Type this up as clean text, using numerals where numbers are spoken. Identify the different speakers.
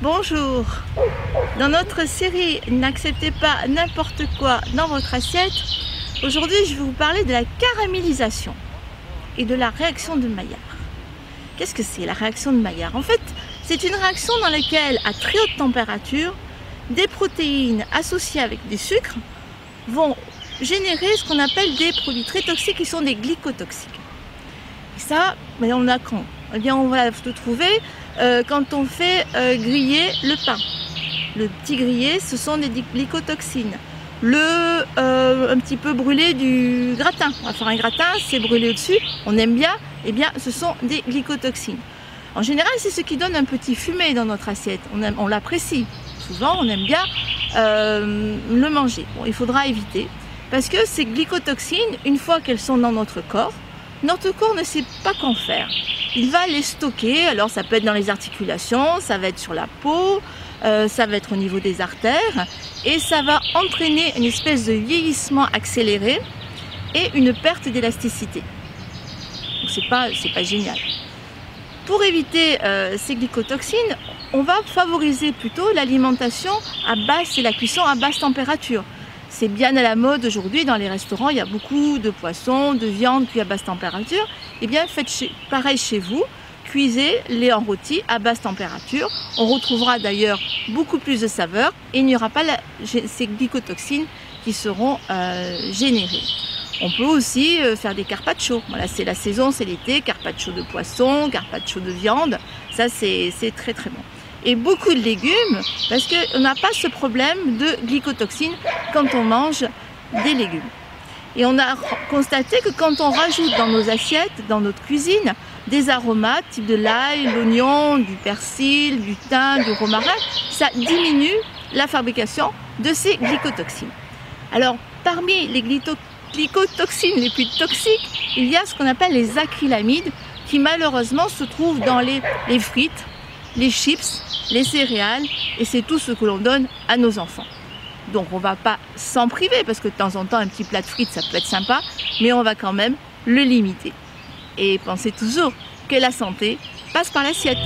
Speaker 1: Bonjour. Dans notre série N'acceptez pas n'importe quoi dans votre assiette, aujourd'hui je vais vous parler de la caramélisation et de la réaction de Maillard. Qu'est-ce que c'est la réaction de Maillard? En fait, c'est une réaction dans laquelle, à très haute température, des protéines associées avec des sucres vont générer ce qu'on appelle des produits très toxiques qui sont des glycotoxiques. Et ça, on a quand? Eh bien, on va le trouver quand on fait griller le pain. Le petit grillé, ce sont des glycotoxines. Un petit peu brûlé du gratin. On va faire un gratin, c'est brûlé au-dessus, on aime bien, eh bien, ce sont des glycotoxines. En général, c'est ce qui donne un petit fumé dans notre assiette. On l'apprécie. Souvent, on aime bien le manger. Bon, il faudra éviter. Parce que ces glycotoxines, une fois qu'elles sont dans notre corps ne sait pas qu'en faire. Il va les stocker, alors ça peut être dans les articulations, ça va être sur la peau, ça va être au niveau des artères, et ça va entraîner une espèce de vieillissement accéléré et une perte d'élasticité. Donc c'est pas génial. Pour éviter ces glycotoxines, on va favoriser plutôt l'alimentation à basse et la cuisson à basse température. C'est bien à la mode aujourd'hui dans les restaurants, il y a beaucoup de poissons, de viande cuits à basse température. Eh bien faites pareil chez vous, cuisez-les en rôti à basse température. On retrouvera d'ailleurs beaucoup plus de saveur et il n'y aura pas ces glycotoxines qui seront générées. On peut aussi faire des carpaccio. Voilà, c'est la saison, c'est l'été, carpaccio de poisson, carpaccio de viande, ça c'est très très bon. Et beaucoup de légumes, parce qu'on n'a pas ce problème de glycotoxines quand on mange des légumes. Et on a constaté que quand on rajoute dans nos assiettes, dans notre cuisine, des aromates, type de l'ail, l'oignon, du persil, du thym, du romarin, ça diminue la fabrication de ces glycotoxines. Alors, parmi les glycotoxines les plus toxiques, il y a ce qu'on appelle les acrylamides, qui malheureusement se trouvent dans les frites, les chips, les céréales, et c'est tout ce que l'on donne à nos enfants. Donc on ne va pas s'en priver, parce que de temps en temps un petit plat de frites ça peut être sympa, mais on va quand même le limiter. Et pensez toujours que la santé passe par l'assiette.